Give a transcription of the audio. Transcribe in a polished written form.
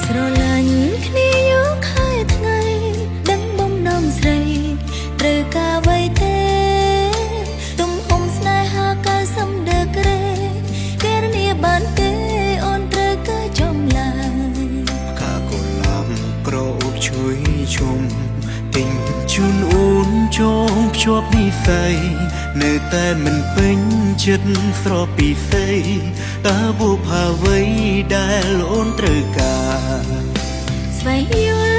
ស្រឡាញ់គ្នាយកហើយថ្ងៃដឹងបំណងស្រីត្រូវការអ្វីទេទំហំស្នេហាកាលសំដៅក្រេគេរនាបានទេអូនត្រូវការចំឡាយកាកូឡាំក្រអូបជួយជុំទិញជូនអូនចងភ្ជាប់និស័យនៅតែមិនពេញចិត្តស្រពីស័យតើបុផាអ្វីដែលអូនត្រូវការស្វែងយល់